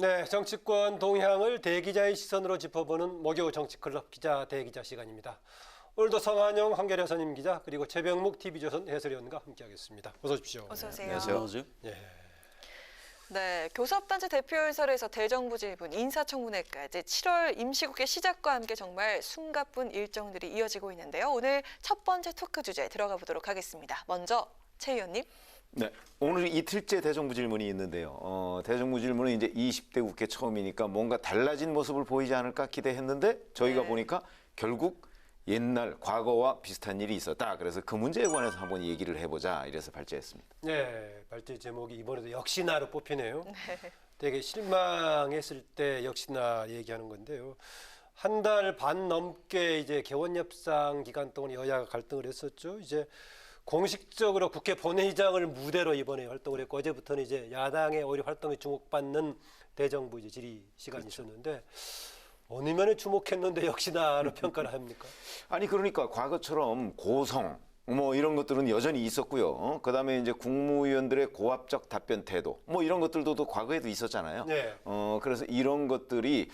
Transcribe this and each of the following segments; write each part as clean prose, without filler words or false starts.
네, 정치권 동향을 대기자의 시선으로 짚어보는 목요 정치클럽 기자 대기자 시간입니다. 오늘도 성한용 한겨레 선임 기자 그리고 최병묵 TV조선 해설위원과 함께하겠습니다. 어서 오십시오. 어서 오세요. 안녕하세요. 예. 네, 교섭단체 대표연설에서 대정부 질문, 인사청문회까지 7월 임시국회 시작과 함께 정말 숨가쁜 일정들이 이어지고 있는데요. 오늘 첫 번째 토크 주제 들어가 보도록 하겠습니다. 먼저 최 의원님. 네, 오늘 이틀째 대정부 질문이 있는데요. 대정부 질문은 이제 20대 국회 처음이니까 뭔가 달라진 모습을 보이지 않을까 기대했는데 저희가 네. 보니까 결국 옛날 과거와 비슷한 일이 있었다. 그래서 그 문제에 관해서 한번 얘기를 해보자 이래서 발제했습니다. 네, 발제 제목이 이번에도 역시나로 뽑히네요. 네. 되게 실망했을 때 역시나 얘기하는 건데요. 한 달 반 넘게 이제 개원협상 기간 동안 여야가 갈등을 했었죠. 이제 공식적으로 국회 본회의장을 무대로 이번에 활동을 했고 어제부터는 이제 야당의 오히려 활동에 주목받는 대정부 이제 질의 시간이 있었는데 어느 면에 주목했는데 역시나로 평가를 합니까? 아니 그러니까 과거처럼 고성 뭐 이런 것들은 여전히 있었고요. 그다음에 이제 국무위원들의 고압적 답변 태도 뭐 이런 것들도 또 과거에도 있었잖아요. 네. 그래서 이런 것들이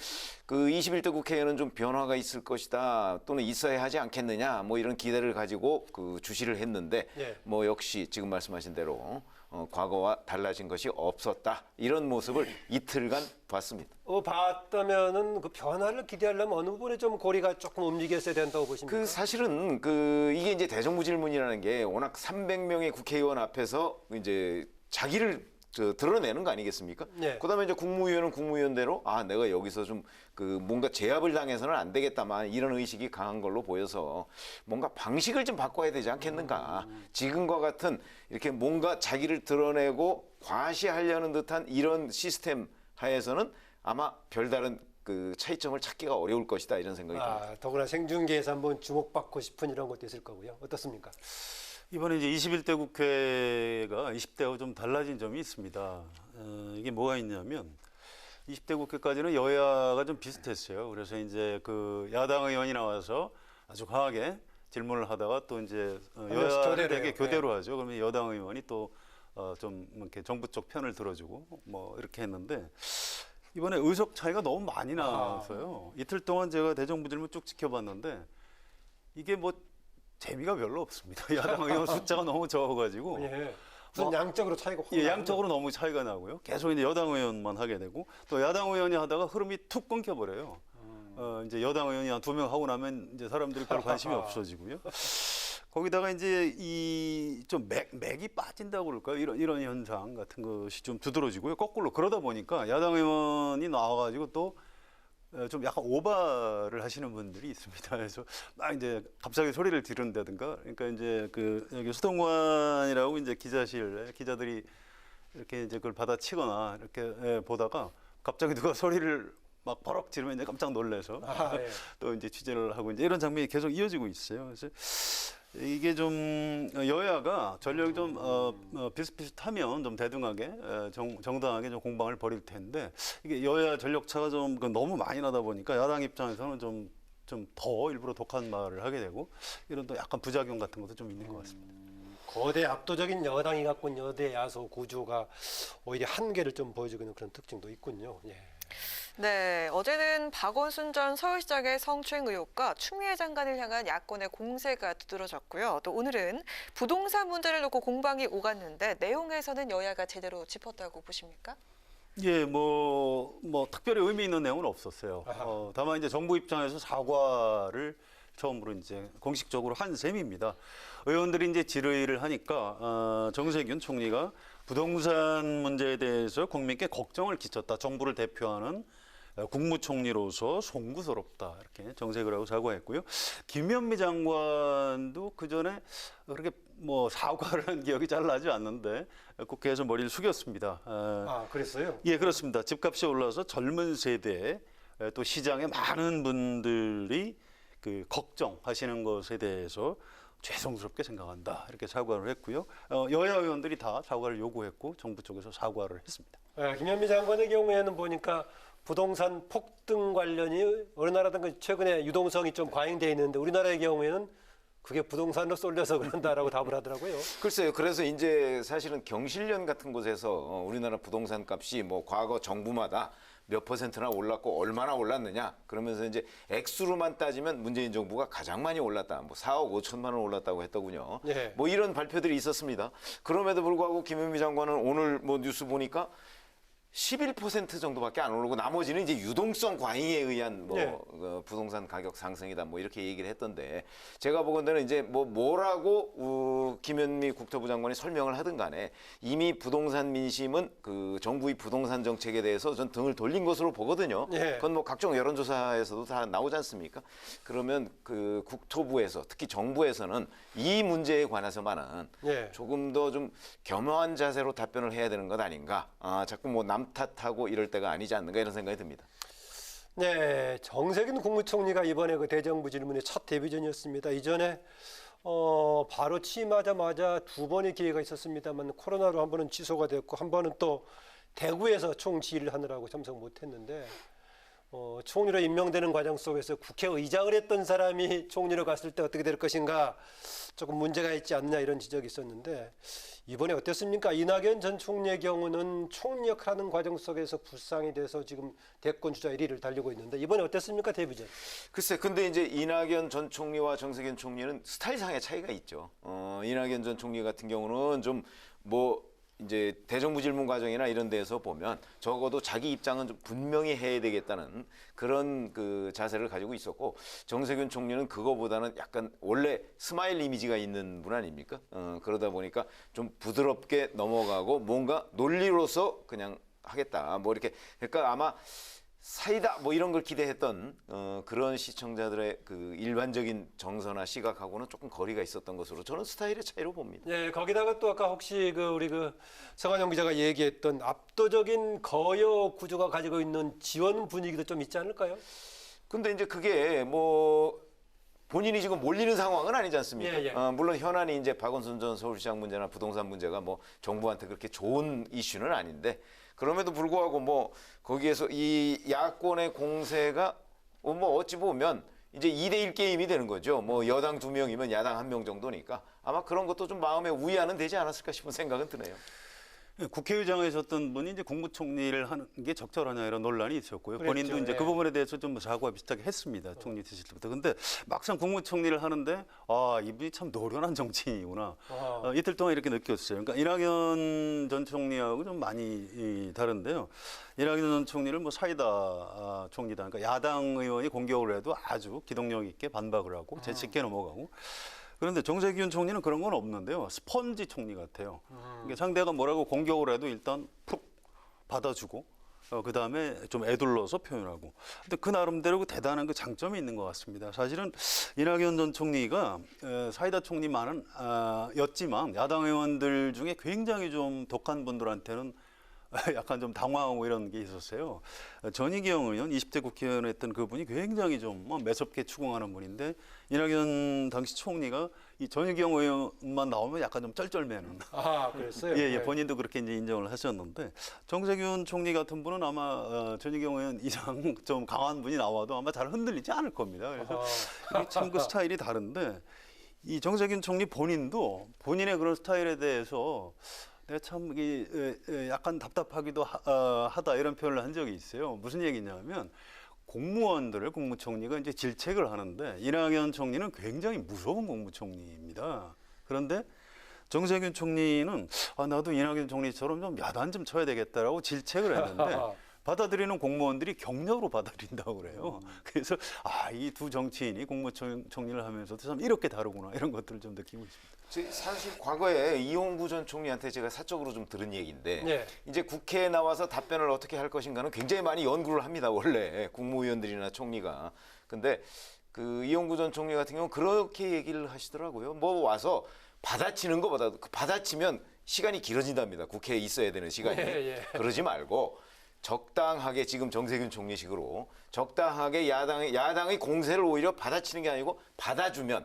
그 21대 국회에는 좀 변화가 있을 것이다 또는 있어야 하지 않겠느냐 뭐 이런 기대를 가지고 그 주시를 했는데 네. 뭐 역시 지금 말씀하신 대로 과거와 달라진 것이 없었다 이런 모습을 이틀간 봤습니다. 봤다면은 그 변화를 기대하려면 어느 부분에 좀 고리가 조금 움직였어야 된다고 보십니까? 그 사실은 그 이게 이제 대정부 질문이라는 게 워낙 300명의 국회의원 앞에서 이제 자기를 드러내는 거 아니겠습니까? 네. 그다음에 이제 국무위원은 국무위원대로 내가 여기서 좀 그 뭔가 제압을 당해서는 안 되겠다만 이런 의식이 강한 걸로 보여서 뭔가 방식을 좀 바꿔야 되지 않겠는가? 지금과 같은 이렇게 뭔가 자기를 드러내고 과시하려는 듯한 이런 시스템 하에서는 아마 별다른 그 차이점을 찾기가 어려울 것이다 이런 생각이 듭니다. 더구나 생중계에서 한번 주목받고 싶은 이런 것도 있을 거고요. 어떻습니까? 이번에 이제 21대 국회가 20대와 좀 달라진 점이 있습니다. 이게 뭐가 있냐면 20대 국회까지는 여야가 좀 비슷했어요. 그래서 이제 그 야당 의원이 나와서 아주 강하게 질문을 하다가 또 이제 여야에게 교대로 하죠. 그러면 여당 의원이 또 좀 이렇게 정부 쪽 편을 들어주고 뭐 이렇게 했는데 이번에 의석 차이가 너무 많이 나서요. 이틀 동안 제가 대정부 질문 쭉 지켜봤는데 이게 뭐 재미가 별로 없습니다. 야당 의원 숫자가 너무 적어가지고. 예. 무슨 양적으로 차이가 확 예, 양적으로 너무 차이가 나고요. 계속 이제 여당 의원만 하게 되고 또 야당 의원이 하다가 흐름이 툭 끊겨버려요. 이제 여당 의원이 한 2명 하고 나면 이제 사람들이 별 관심이 없어지고요. 거기다가 이제 이 좀 맥이 빠진다고 그럴까요? 이런 현상 같은 것이 좀 두드러지고요. 거꾸로 그러다 보니까 야당 의원이 나와가지고 또 좀 약간 오바를 하시는 분들이 있습니다. 그래서 막 이제 갑자기 소리를 지른다든가, 그러니까 이제 그 여기 수동관이라고 이제 기자실 기자들이 이렇게 이제 그걸 받아치거나 이렇게 보다가 갑자기 누가 소리를 막 버럭 지르면 이제 깜짝 놀라서 예. 또 이제 취재를 하고 이제 이런 장면이 계속 이어지고 있어요. 그래서 이게 좀 여야가 전력이 좀 비슷비슷하면 좀 대등하게 정당하게 좀 공방을 벌일 텐데 이게 여야 전력 차가 좀 너무 많이 나다 보니까 야당 입장에서는 좀 더 일부러 독한 말을 하게 되고 이런 또 약간 부작용 같은 것도 좀 있는 것 같습니다. 거대 압도적인 여당이 갖고 있는 여대 야소 구조가 오히려 한계를 좀 보여주고 있는 그런 특징도 있군요. 예. 네, 어제는 박원순 전 서울시장의 성추행 의혹과 추미애 장관을 향한 야권의 공세가 두드러졌고요. 또 오늘은 부동산 문제를 놓고 공방이 오갔는데 내용에서는 여야가 제대로 짚었다고 보십니까? 예, 뭐 특별히 의미 있는 내용은 없었어요. 다만 이제 정부 입장에서 사과를 처음으로 이제 공식적으로 한 셈입니다. 의원들이 이제 질의를 하니까 정세균 총리가 부동산 문제에 대해서 국민께 걱정을 끼쳤다. 정부를 대표하는 국무총리로서 송구스럽다. 이렇게 정색을 하고 사과했고요. 김현미 장관도 그 전에 그렇게 뭐 사과를 한 기억이 잘 나지 않는데 국회에서 머리를 숙였습니다. 그랬어요? 예, 그렇습니다. 집값이 올라서 젊은 세대 또 시장의 많은 분들이 그 걱정하시는 것에 대해서 죄송스럽게 생각한다. 이렇게 사과를 했고요. 여야 의원들이 다 사과를 요구했고 정부 쪽에서 사과를 했습니다. 김현미 장관의 경우에는 보니까 부동산 폭등 관련이 어느 나라든 최근에 유동성이 좀 과잉되어 있는데 우리나라의 경우에는 그게 부동산으로 쏠려서 그런다라고 답을 하더라고요. 글쎄요. 그래서 이제 사실은 경실련 같은 곳에서 우리나라 부동산 값이 뭐 과거 정부마다 몇 퍼센트나 올랐고 얼마나 올랐느냐 그러면서 이제 액수로만 따지면 문재인 정부가 가장 많이 올랐다. 뭐 4억 5천만 원 올랐다고 했더군요. 네. 뭐 이런 발표들이 있었습니다. 그럼에도 불구하고 김현미 장관은 오늘 뭐 뉴스 보니까 11% 정도밖에 안 오르고 나머지는 이제 유동성 과잉에 의한 뭐 네. 부동산 가격 상승이다 뭐 이렇게 얘기를 했던데 제가 보건대는 이제 뭐라고 김현미 국토부 장관이 설명을 하든 간에 이미 부동산 민심은 그 정부의 부동산 정책에 대해서 전 등을 돌린 것으로 보거든요. 네. 그건 뭐 각종 여론조사에서도 다 나오지 않습니까? 그러면 그 국토부에서 특히 정부에서는 이 문제에 관해서만은 네. 조금 더 좀 겸허한 자세로 답변을 해야 되는 것 아닌가? 자꾸 뭐 남 탓하고 이럴 때가 아니지 않는가 이런 생각이 듭니다. 네, 정세균 국무총리가 이번에 그 대정부 질문의 첫 데뷔전이었습니다. 이전에 바로 취임하자마자 두 번의 기회가 있었습니다만 코로나로 한 번은 취소가 됐고 한 번은 또 대구에서 총지휘를 하느라고 참석 못했는데 총리로 임명되는 과정 속에서 국회의장을 했던 사람이 총리로 갔을 때 어떻게 될 것인가 조금 문제가 있지 않냐 이런 지적이 있었는데 이번에 어땠습니까? 이낙연 전 총리의 경우는 총리 역할하는 과정 속에서 불상이 돼서 지금 대권 주자 1위를 달리고 있는데 이번에 어땠습니까? 데뷔전. 글쎄, 근데 이제 이낙연 전 총리와 정세균 총리는 스타일상의 차이가 있죠. 이낙연 전 총리 같은 경우는 좀 이제 대정부 질문 과정이나 이런 데서 보면 적어도 자기 입장은 좀 분명히 해야 되겠다는 그런 그 자세를 가지고 있었고 정세균 총리는 그거보다는 약간 원래 스마일 이미지가 있는 분 아닙니까? 그러다 보니까 좀 부드럽게 넘어가고 뭔가 논리로서 그냥 하겠다. 뭐 이렇게 그러니까 아마 사이다 뭐 이런 걸 기대했던 그런 시청자들의 그 일반적인 정서나 시각하고는 조금 거리가 있었던 것으로 저는 스타일의 차이로 봅니다. 네, 거기다가 또 아까 혹시 우리 성한영 기자가 얘기했던 압도적인 거여 구조가 가지고 있는 지원 분위기도 좀 있지 않을까요? 근데 이제 그게 뭐 본인이 지금 몰리는 상황은 아니지 않습니까? 예. 물론 현안이 이제 박원순 전 서울시장 문제나 부동산 문제가 뭐 정부한테 그렇게 좋은 이슈는 아닌데 그럼에도 불구하고 뭐 거기에서 이 야권의 공세가 뭐 어찌 보면 이제 2대1 게임이 되는 거죠. 뭐 여당 2명이면 야당 1명 정도니까 아마 그런 것도 좀 마음의 위안은 되지 않았을까 싶은 생각은 드네요. 국회의장에 있었던 분이 이제 국무총리를 하는 게 적절하냐 이런 논란이 있었고요. 그랬죠. 본인도 이제 예. 그 부분에 대해서 좀 사과와 비슷하게 했습니다. 총리 되실 때부터. 근데 막상 국무총리를 하는데 이분이 참 노련한 정치인이구나. 이틀 동안 이렇게 느꼈어요. 그러니까 이낙연 전 총리하고 좀 많이 다른데요. 이낙연 전 총리를 뭐 사이다 총리다. 그러니까 야당 의원이 공격을 해도 아주 기동력 있게 반박을 하고 재치 있게 넘어가고. 그런데 정세균 총리는 그런 건 없는데요. 스펀지 총리 같아요. 그러니까 상대가 뭐라고 공격을 해도 일단 푹 받아주고 그다음에 좀 애둘러서 표현하고. 근데 그 나름대로 그 대단한 그 장점이 있는 것 같습니다. 사실은 이낙연 전 총리가 사이다 총리만은 였지만 야당 의원들 중에 굉장히 좀 독한 분들한테는 약간 좀 당황하고 이런 게 있었어요. 전희경 의원, 20대 국회의원 했던 그분이 굉장히 좀 매섭게 추궁하는 분인데 이낙연 당시 총리가 이 전희경 의원만 나오면 약간 좀 쩔쩔매는. 그랬어요? 예, 본인도 그렇게 이제 인정을 하셨는데 정세균 총리 같은 분은 아마 전희경 의원 이상 좀 강한 분이 나와도 아마 잘 흔들리지 않을 겁니다. 그래서 이게 참 그 스타일이 다른데 이 정세균 총리 본인도 본인의 그런 스타일에 대해서 내가 참 약간 답답하기도 하다 이런 표현을 한 적이 있어요. 무슨 얘기냐면 공무원들을 국무총리가 이제 질책을 하는데 이낙연 총리는 굉장히 무서운 국무총리입니다. 그런데 정세균 총리는 나도 이낙연 총리처럼 좀 야단 좀 쳐야 되겠다라고 질책을 했는데 받아들이는 공무원들이 격려로 받아들인다고 그래요. 그래서 이 두 정치인이 국무총리를 하면서도 참 이렇게 다르구나 이런 것들을 좀 느끼고 있습니다. 사실 과거에 이용구 전 총리한테 제가 사적으로 좀 들은 얘기인데 네. 이제 국회에 나와서 답변을 어떻게 할 것인가는 굉장히 많이 연구를 합니다. 원래 국무위원들이나 총리가. 근데 그 이용구 전 총리 같은 경우는 그렇게 얘기를 하시더라고요. 뭐 와서 받아치는 것보다 받아치면 시간이 길어진답니다. 국회에 있어야 되는 시간이. 예. 그러지 말고 적당하게 지금 정세균 총리식으로 적당하게 야당의 공세를 오히려 받아치는 게 아니고 받아주면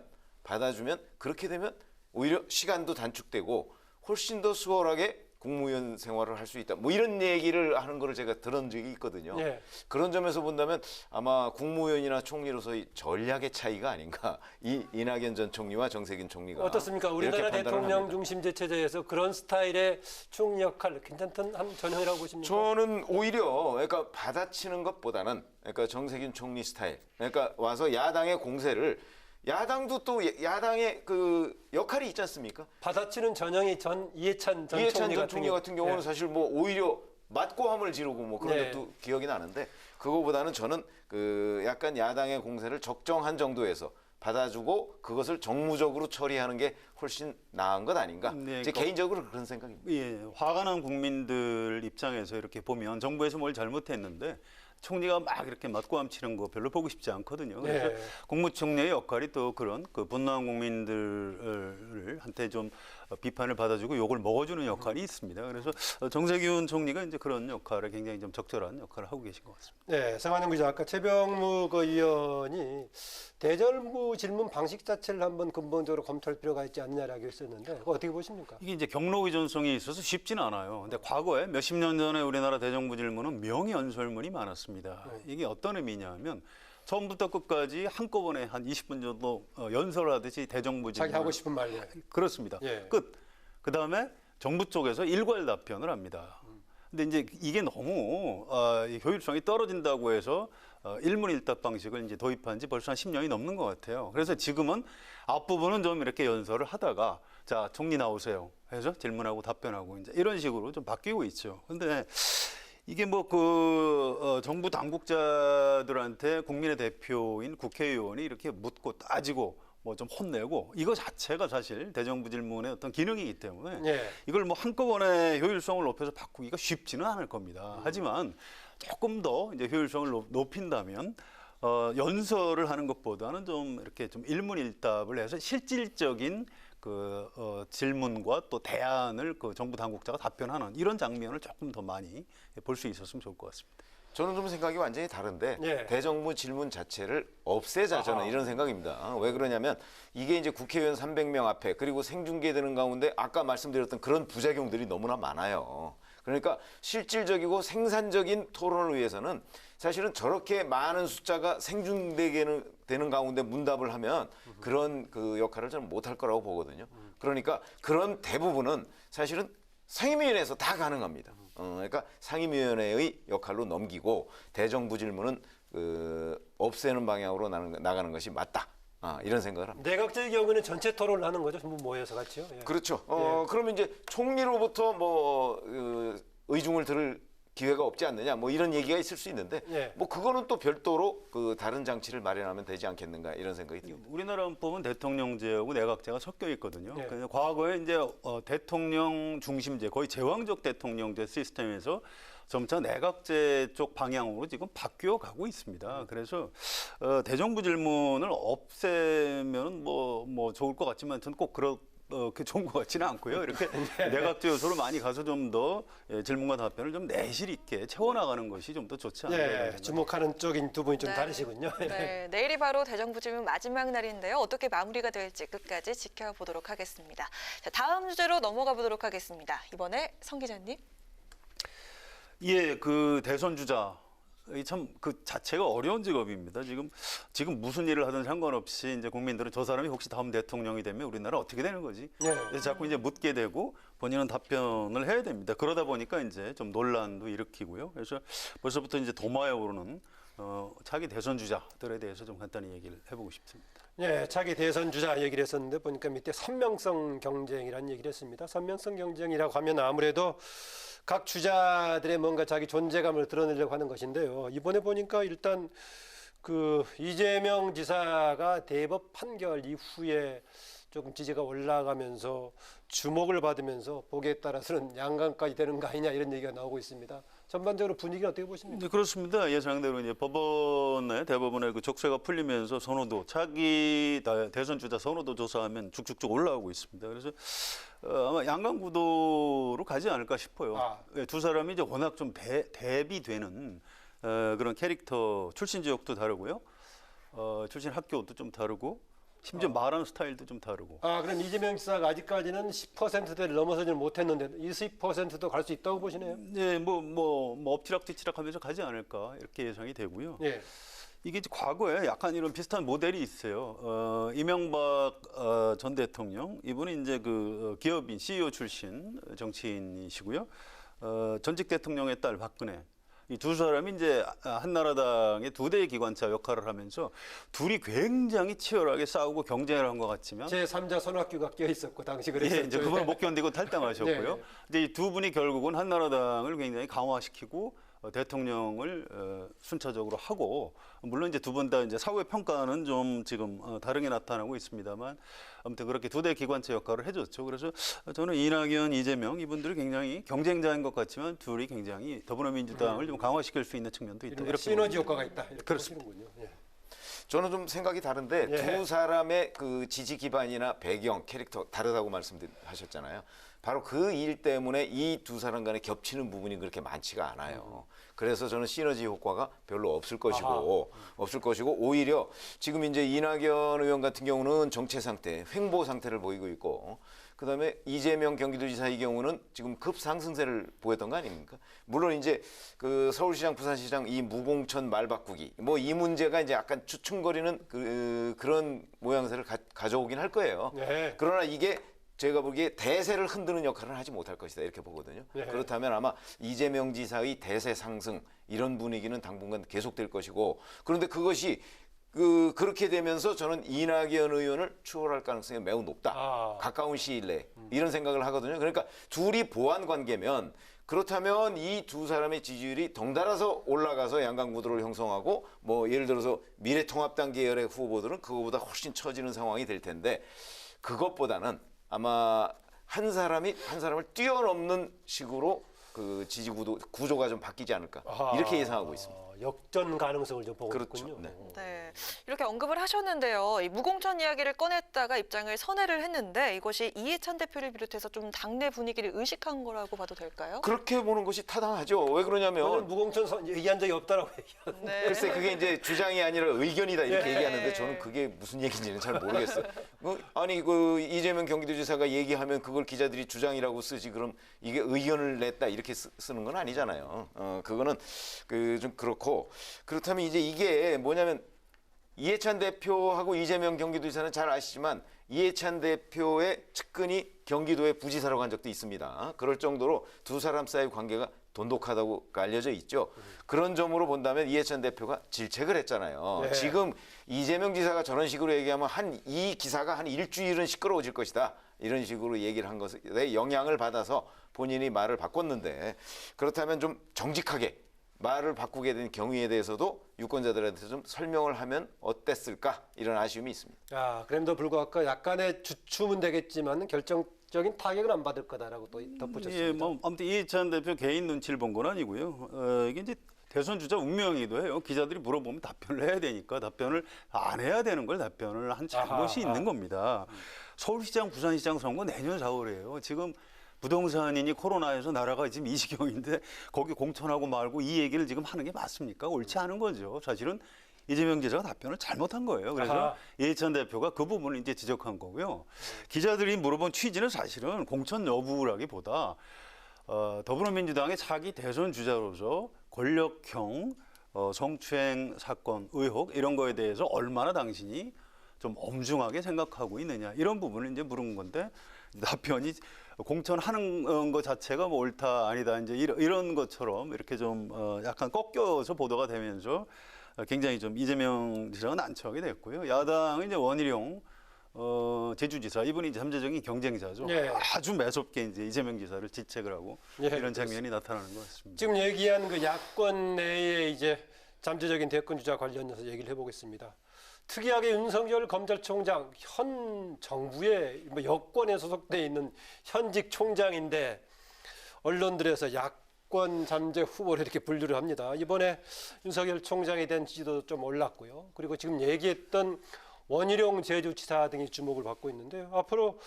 그렇게 되면 오히려 시간도 단축되고 훨씬 더 수월하게 국무위원 생활을 할 수 있다. 뭐 이런 얘기를 하는 거를 제가 들은 적이 있거든요. 예. 그런 점에서 본다면 아마 국무위원이나 총리로서의 전략의 차이가 아닌가. 이 이낙연 전 총리와 정세균 총리가 어떻습니까? 우리나라 이렇게 판단을 대통령 합니다. 중심제 체제에서 그런 스타일의 총리 역할 괜찮던 한 전형이라고 보십니까? 저는 오히려 그러니까 받아치는 것보다는 그러니까 정세균 총리 스타일. 그러니까 와서 야당의 공세를 야당도 또 야당의 그 역할이 있지 않습니까? 받아치는 전형이 이해찬 전 이해찬 총리 전 총리 같은 경우는 예. 사실 뭐 오히려 맞고함을 지르고 뭐 그런 네. 것도 기억이 나는데 그거보다는 저는 그 약간 야당의 공세를 적정한 정도에서 받아주고 그것을 정무적으로 처리하는 게 훨씬 나은 것 아닌가. 네, 제 개인적으로 그런 생각입니다. 예, 화가 난 국민들 입장에서 이렇게 보면 정부에서 뭘 잘못했는데 총리가 막 이렇게 맞고함 치는 거 별로 보고 싶지 않거든요. 그래서 네. 국무총리의 역할이 또 그런 그 분노한 국민들한테 좀 비판을 받아주고 욕을 먹어주는 역할이 있습니다. 그래서 정세균 총리가 이제 그런 역할을 굉장히 좀 적절한 역할을 하고 계신 것 같습니다. 네, 성한영 기자 아까 최병무 그 의원이 대정부 질문 방식 자체를 한번 근본적으로 검토할 필요가 있지 않냐라고 했었는데 그거 어떻게 보십니까? 이게 이제 경로 의존성이 있어서 쉽지는 않아요. 근데 과거에 몇십 년 전에 우리나라 대정부 질문은 명연설문이 많았습니다. 이게 어떤 의미냐면 처음부터 끝까지 한꺼번에 한 20분 정도 연설하듯이 대정부 질문 자기 하고 싶은 말. 예. 그렇습니다. 예. 끝. 그다음에 정부 쪽에서 일괄 답변을 합니다. 근데 이제 이게 너무 효율성이 떨어진다고 해서 일문일답 방식을 이제 도입한 지 벌써 한 10년이 넘는 것 같아요. 그래서 지금은 앞부분은 좀 이렇게 연설을 하다가 자, 총리 나오세요 해서 질문하고 답변하고 이제 이런 식으로 좀 바뀌고 있죠. 근데 이게 뭐 정부 당국자들한테 국민의 대표인 국회의원이 이렇게 묻고 따지고 뭐 좀 혼내고 이거 자체가 사실 대정부 질문의 어떤 기능이기 때문에 예. 이걸 뭐 한꺼번에 효율성을 높여서 바꾸기가 쉽지는 않을 겁니다. 하지만 조금 더 이제 효율성을 높인다면 연설을 하는 것보다는 좀 이렇게 좀 일문일답을 해서 실질적인 질문과 또 대안을 그 정부 당국자가 답변하는 이런 장면을 조금 더 많이 볼 수 있었으면 좋을 것 같습니다. 저는 좀 생각이 완전히 다른데 예. 대정부 질문 자체를 없애자 저는 아하. 이런 생각입니다. 왜 그러냐면 이게 이제 국회의원 300명 앞에 그리고 생중계되는 가운데 아까 말씀드렸던 그런 부작용들이 너무나 많아요. 그러니까 실질적이고 생산적인 토론을 위해서는 사실은 저렇게 많은 숫자가 생중되는 가운데 문답을 하면 그런 그 역할을 저는 못할 거라고 보거든요. 그러니까 그런 대부분은 사실은 상임위원회에서 다 가능합니다. 그러니까 상임위원회의 역할로 넘기고 대정부 질문은 없애는 방향으로 나가는 것이 맞다. 이런 생각을 합니다. 내각제의 경우는 전체 토론을 하는 거죠. 전부 모여서 같이요. 예. 그렇죠. 예. 그러면 이제 총리로부터 의중을 들을 기회가 없지 않느냐, 뭐 이런 얘기가 있을 수 있는데, 예. 뭐 그거는 또 별도로 다른 장치를 마련하면 되지 않겠는가 이런 생각이 듭니다. 우리나라 헌법은 대통령제하고 내각제가 섞여 있거든요. 네. 그래서 과거에 이제 대통령 중심제, 거의 제왕적 대통령제 시스템에서 점차 내각제 쪽 방향으로 지금 바뀌어 가고 있습니다. 그래서 대정부 질문을 없애면 뭐 좋을 것 같지만 저는 꼭 그 좋은 것 같지는 않고요. 이렇게 내각제 요소로 많이 가서 좀 더 질문과 답변을 좀 내실 있게 채워나가는 것이 좀 더 좋지 않을까. 예, 주목하는 쪽인 두 분이 좀 네. 다르시군요. 네, 내일이 바로 대정부 질문 마지막 날인데요. 어떻게 마무리가 될지 끝까지 지켜보도록 하겠습니다. 자, 다음 주제로 넘어가 보도록 하겠습니다. 이번에 성 기자님. 예, 그 대선 주자. 참 그 자체가 어려운 직업입니다. 지금 무슨 일을 하든 상관없이 이제 국민들은 저 사람이 혹시 다음 대통령이 되면 우리나라 어떻게 되는 거지? 네. 그래서 자꾸 이제 묻게 되고 본인은 답변을 해야 됩니다. 그러다 보니까 이제 좀 논란도 일으키고요. 그래서 벌써부터 이제 도마에 오르는 차기 대선 주자들에 대해서 좀 간단히 얘기를 해보고 싶습니다. 예, 차기 대선 주자 얘기를 했었는데 보니까 밑에 선명성 경쟁이라는 얘기를 했습니다. 선명성 경쟁이라고 하면 아무래도 각 주자들의 뭔가 자기 존재감을 드러내려고 하는 것인데요. 이번에 보니까 일단 그 이재명 지사가 대법 판결 이후에 조금 지지가 올라가면서 주목을 받으면서 보기에 따라서는 양강까지 되는 거 아니냐 이런 얘기가 나오고 있습니다. 전반적으로 분위기는 어떻게 보십니까? 네, 그렇습니다. 예상대로 이제 대법원의 그 족쇄가 풀리면서 선호도 차기 대선 주자 선호도 조사하면 쭉쭉쭉 올라오고 있습니다. 그래서 아마 양강 구도로 가지 않을까 싶어요. 예, 두 사람이 이제 워낙 좀 대비되는 그런 캐릭터 출신 지역도 다르고요. 출신 학교도 좀 다르고 심지어 말하는 스타일도 좀 다르고. 아, 그럼 이재명 지사가 아직까지는 10%대를 넘어서지는 못했는데 20%도 갈 수 있다고 보시네요. 네, 엎치락뒤치락하면서 가지 않을까 이렇게 예상이 되고요. 예. 이게 이제 과거에 약간 이런 비슷한 모델이 있어요. 이명박 전 대통령, 이분은 이제 그 기업인 CEO 출신 정치인이시고요. 전직 대통령의 딸 박근혜. 이 두 사람이 이제 한나라당의 두 대 기관차 역할을 하면서 둘이 굉장히 치열하게 싸우고 경쟁을 한 것 같지만 제3자 손학규가 껴 있었고 당시 그랬었죠. 예, 이제 그분을 못 견디고 탈당하셨고요. 네. 이제 이 두 분이 결국은 한나라당을 굉장히 강화시키고 대통령을 순차적으로 하고, 물론 이제 두 분 다 이제 사회 평가는 좀 지금 다르게 나타나고 있습니다만 아무튼 그렇게 두 대 기관차 역할을 해줬죠. 그래서 저는 이낙연, 이재명 이분들이 굉장히 경쟁자인 것 같지만 둘이 굉장히 더불어민주당을 좀 강화시킬 수 있는 측면도 있다. 이렇게 시너지 효과가 있다. 이렇게 그렇습니다. 보시는군요. 예. 저는 좀 생각이 다른데 예. 두 사람의 그 지지 기반이나 배경, 캐릭터 다르다고 말씀하셨잖아요. 바로 그 일 때문에 이 두 사람 간에 겹치는 부분이 그렇게 많지가 않아요. 그래서 저는 시너지 효과가 별로 없을 것이고 오히려 지금 이제 이낙연 의원 같은 경우는 정체 상태, 횡보 상태를 보이고 있고, 그다음에 이재명 경기도지사의 경우는 지금 급상승세를 보였던 거 아닙니까? 물론 이제 그 서울시장, 부산시장 이 무공천 말 바꾸기 뭐 이 문제가 이제 약간 추춤거리는 그런 모양새를 가져오긴 할 거예요. 네. 그러나 이게 제가 보기에 대세를 흔드는 역할은 하지 못할 것이다 이렇게 보거든요. 네. 그렇다면 아마 이재명 지사의 대세 상승 이런 분위기는 당분간 계속될 것이고, 그런데 그것이 그렇게 되면서 저는 이낙연 의원을 추월할 가능성이 매우 높다. 가까운 시일 내에 이런 생각을 하거든요. 그러니까 둘이 보완 관계면, 그렇다면 이 두 사람의 지지율이 덩달아서 올라가서 양강 구도를 형성하고 뭐 예를 들어서 미래통합당 계열의 후보들은 그거보다 훨씬 처지는 상황이 될 텐데, 그것보다는 아마 한 사람을 뛰어넘는 식으로 그 지지 구조가 좀 바뀌지 않을까 이렇게 예상하고 있습니다. 역전 가능성을 좀 보고 그렇죠. 있군요. 네. 네, 이렇게 언급을 하셨는데요. 이 무공천 이야기를 꺼냈다가 입장을 선회를 했는데 이것이 이해찬 대표를 비롯해서 좀 당내 분위기를 의식한 거라고 봐도 될까요? 그렇게 보는 것이 타당하죠. 왜 저는 그러냐면 무공천 얘기한 적이 없다라고 얘기하는데. 네. 글쎄 그게 이제 주장이 아니라 의견이다 이렇게 네. 얘기하는데 저는 그게 무슨 얘기인지는 잘 모르겠어요. 아니 그 이재명 경기도지사가 얘기하면 그걸 기자들이 주장이라고 쓰지, 그럼 이게 의견을 냈다 이렇게 쓰는 건 아니잖아요. 그거는 좀 그렇고, 그렇다면 이제 이게 뭐냐면 이해찬 대표하고 이재명 경기도지사는 잘 아시지만 이해찬 대표의 측근이 경기도의 부지사로 간 적도 있습니다. 그럴 정도로 두 사람 사이의 관계가 돈독하다고 알려져 있죠. 그런 점으로 본다면 이해찬 대표가 질책을 했잖아요. 네. 지금 이재명 지사가 저런 식으로 얘기하면 이 기사가 한 일주일은 시끄러워질 것이다. 이런 식으로 얘기를 한 것에 영향을 받아서 본인이 말을 바꿨는데, 그렇다면 좀 정직하게 말을 바꾸게 된 경위에 대해서도 유권자들한테 좀 설명을 하면 어땠을까 이런 아쉬움이 있습니다. 그럼에도 불구하고 약간의 주춤은 되겠지만 결정적인 타격은 안 받을 거다라고 또 덧붙였습니다. 예, 뭐 아무튼 이해찬 대표 개인 눈치를 본 건 아니고요. 이게 이제 대선 주자 운명이기도 해요. 기자들이 물어보면 답변을 해야 되니까 답변을 안 해야 되는 걸 답변을 한 잘못이 있는 겁니다. 서울시장, 부산시장 선거 내년 4월이에요. 지금 부동산이니 코로나에서 나라가 지금 이 지경인데 거기 공천하고 말고 이 얘기를 지금 하는 게 맞습니까? 옳지 않은 거죠. 사실은 이재명 지사가 답변을 잘못한 거예요. 그래서 이해찬 대표가 그 부분을 이제 지적한 거고요. 기자들이 물어본 취지는 사실은 공천 여부라기보다 더불어민주당의 차기 대선 주자로서 권력형 성추행 사건 의혹 이런 거에 대해서 얼마나 당신이 좀 엄중하게 생각하고 있느냐 이런 부분을 이제 물은 건데, 답변이 공천하는 것 자체가 뭐 옳다 아니다 이제 이런 것처럼 이렇게 좀 약간 꺾여서 보도가 되면서 굉장히 좀 이재명 지사가 난처하게 됐고요. 야당은 이제 원희룡 제주지사, 이분이 이제 잠재적인 경쟁자죠. 네. 아주 매섭게 이제 이재명 지사를 지책을 하고 네, 이런 장면이 나타나는 것 같습니다. 지금 얘기한 그 야권 내의 이제 잠재적인 대권 주자 관련해서 얘기를 해보겠습니다. 특이하게 윤석열 검찰총장 현 정부의 뭐 여권에 소속돼 있는 현직 총장인데 언론들에서 야권 잠재 후보를 이렇게 분류를 합니다. 이번에 윤석열 총장에 대한 지지도 좀 올랐고요. 그리고 지금 얘기했던 원희룡 제주지사 등이 주목을 받고 있는데요. 앞으로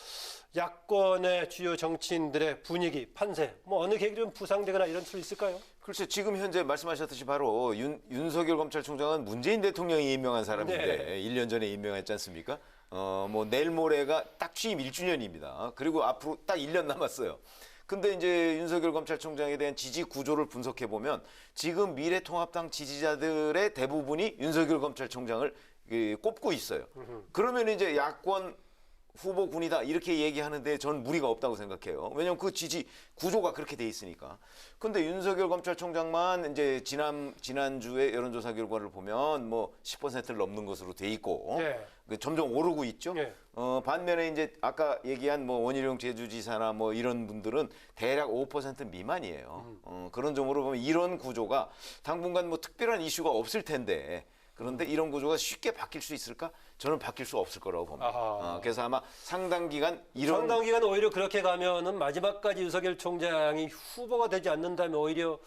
야권의 주요 정치인들의 분위기, 판세, 뭐 어느 계기로 좀 부상되거나 이런 수 있을까요? 글쎄 지금 현재 말씀하셨듯이 바로 윤석열 검찰총장은 문재인 대통령이 임명한 사람인데 네. 1년 전에 임명했지 않습니까? 뭐 내일 모레가 딱 취임 1주년입니다. 그리고 앞으로 딱 1년 남았어요. 근데 이제 윤석열 검찰총장에 대한 지지 구조를 분석해 보면 지금 미래통합당 지지자들의 대부분이 윤석열 검찰총장을 꼽고 있어요. 그러면 이제 야권 후보군이다 이렇게 얘기하는데 저는 무리가 없다고 생각해요. 왜냐하면 그 지지 구조가 그렇게 돼 있으니까. 근데 윤석열 검찰총장만 이제 지난주에 여론조사 결과를 보면 뭐 10%를 넘는 것으로 돼 있고 네. 점점 오르고 있죠. 네. 반면에 이제 아까 얘기한 뭐 원희룡 제주지사나 뭐 이런 분들은 대략 5% 미만이에요. 그런 점으로 보면 이런 구조가 당분간 뭐 특별한 이슈가 없을 텐데 그런데 이런 구조가 쉽게 바뀔 수 있을까? 저는 바뀔 수 없을 거라고 봅니다. 그래서 아마 상당 기간 상당 기간 오히려 그렇게 가면은 마지막까지 윤석열 총장이 후보가 되지 않는다면 오히려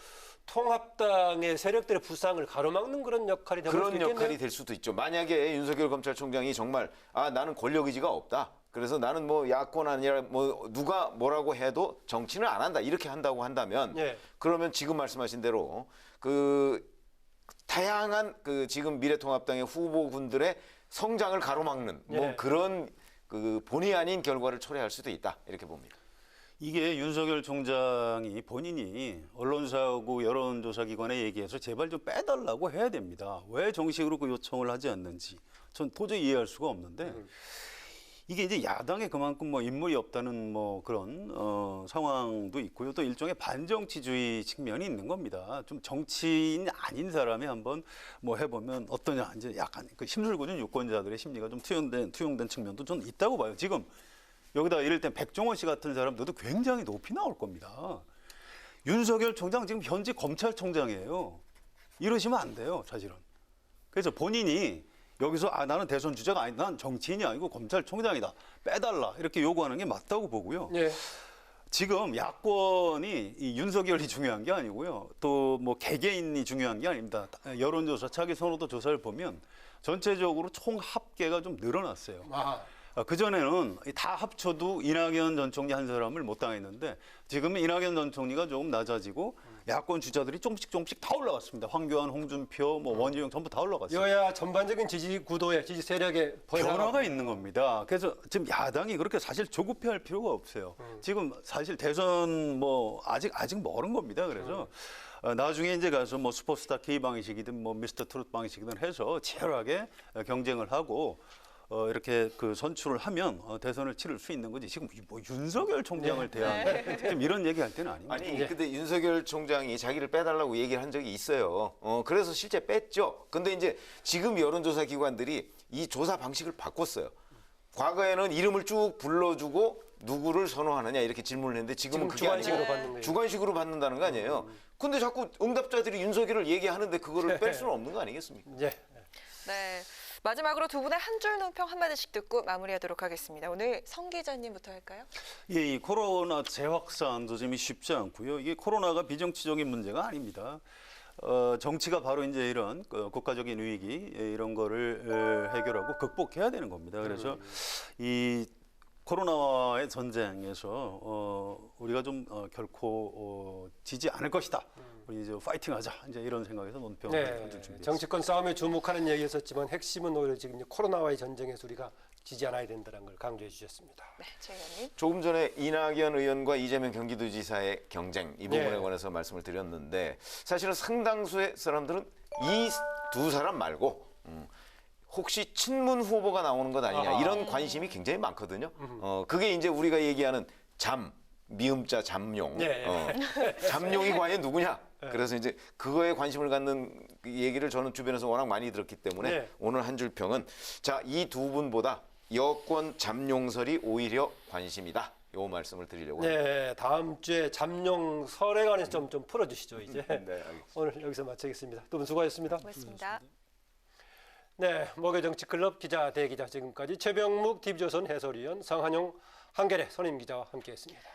통합당의 세력들의 부상을 가로막는 그런 역할이 될 수도 그런 있겠네요. 역할이 될 수도 있죠. 만약에 윤석열 검찰총장이 정말 나는 권력 의지가 없다. 그래서 나는 뭐 야권 아니라 뭐 누가 뭐라고 해도 정치는 안 한다. 이렇게 한다고 한다면 예. 그러면 지금 말씀하신 대로 그 다양한 그 지금 미래통합당의 후보군들의 성장을 가로막는 뭐 예. 그런 그 본의 아닌 결과를 초래할 수도 있다. 이렇게 봅니다. 이게 윤석열 총장이 본인이 언론사하고 여론조사 기관에 얘기해서 제발 좀 빼달라고 해야 됩니다. 왜 정식으로 그 요청을 하지 않는지 전 도저히 이해할 수가 없는데 이게 이제 야당에 그만큼 뭐 인물이 없다는 뭐 그런 상황도 있고요. 또 일종의 반정치주의 측면이 있는 겁니다. 좀 정치인 아닌 사람이 한번 뭐 해보면 어떠냐 이제 약간 그 심술궂은 유권자들의 심리가 좀 투영된 측면도 좀 있다고 봐요. 지금 여기다 이럴 땐 백종원 씨 같은 사람들도 굉장히 높이 나올 겁니다. 윤석열 총장 지금 현재 검찰총장이에요. 이러시면 안 돼요, 사실은. 그래서 본인이 여기서 나는 대선 주자가 아니다. 난 정치인이 아니고 검찰총장이다. 빼달라. 이렇게 요구하는 게 맞다고 보고요. 예. 지금 야권이 이 윤석열이 중요한 게 아니고요. 또 뭐 개개인이 중요한 게 아닙니다. 여론조사, 차기 선호도 조사를 보면 전체적으로 총 합계가 좀 늘어났어요. 그전에는 다 합쳐도 이낙연 전 총리 한 사람을 못 당했는데 지금은 이낙연 전 총리가 조금 낮아지고 야권 주자들이 조금씩 다 올라갔습니다. 황교안, 홍준표, 뭐 원희룡 전부 다 올라갔어요. 여야 전반적인 지지 구도에 지지 세력에 변화가 있는 겁니다. 그래서 지금 야당이 그렇게 사실 조급해할 필요가 없어요. 지금 사실 대선 뭐 아직 멀은 겁니다. 그래서 나중에 이제 가서 뭐 슈퍼스타 K 방식이든 뭐 미스터 트롯 방식이든 해서 치열하게 경쟁을 하고 이렇게 그 선출을 하면 대선을 치를 수 있는 거지. 지금 뭐 윤석열 총장을 대한 지금 이런 얘기할 때는 아닙니다. 아니 근데 윤석열 총장이 자기를 빼달라고 얘기를 한 적이 있어요. 그래서 실제 뺐죠. 근데 이제 지금 여론조사 기관들이 이 조사 방식을 바꿨어요. 과거에는 이름을 쭉 불러주고 누구를 선호하느냐 이렇게 질문을 했는데 지금은 그게 주관식으로 아니고 받는 거예요. 주관식으로 받는다는 거 아니에요. 근데 자꾸 응답자들이 윤석열을 얘기하는데 그거를 뺄 수는 없는 거 아니겠습니까? 예. 네. 마지막으로 두 분의 한 줄 논평 한마디씩 듣고 마무리하도록 하겠습니다. 오늘 성 기자님부터 할까요? 예, 이 코로나 재확산도 좀 쉽지 않고요. 이게 코로나가 비정치적인 문제가 아닙니다. 정치가 바로 이제 이런 국가적인 위기 이런 거를 해결하고 극복해야 되는 겁니다. 그래서 이 코로나와의 전쟁에서 우리가 좀 결코 지지 않을 것이다. 우리 이제 파이팅하자. 이제 이런 생각에서 논평을 준비했습니다. 정치권 싸움에 주목하는 얘기였었지만 핵심은 오히려 지금 코로나와의 전쟁에서 우리가 지지 않아야 된다는 걸 강조해 주셨습니다. 네, 최 의원님. 조금 전에 이낙연 의원과 이재명 경기도지사의 경쟁 이 부분에 네. 관해서 말씀을 드렸는데 사실은 상당수의 사람들은 이 두 사람 말고 혹시 친문 후보가 나오는 것 아니냐 이런 관심이 굉장히 많거든요. 그게 이제 우리가 얘기하는 미음자 잠룡. 잠룡이 과연 누구냐? 그래서 이제 그거에 관심을 갖는 그 얘기를 저는 주변에서 워낙 많이 들었기 때문에 네. 오늘 한 줄 평은 자, 이 두 분보다 여권 잠룡설이 오히려 관심이다. 요 말씀을 드리려고 합니다. 네, 다음 주에 잠룡설에 관해서 좀 풀어주시죠 이제. 네, 알겠습니다. 오늘 여기서 마치겠습니다. 두 분 수고하셨습니다. 고맙습니다. 네, 목요정치클럽 기자 대기자 지금까지 최병묵 TV조선 해설위원 성한용 한겨레 선임 기자와 함께했습니다.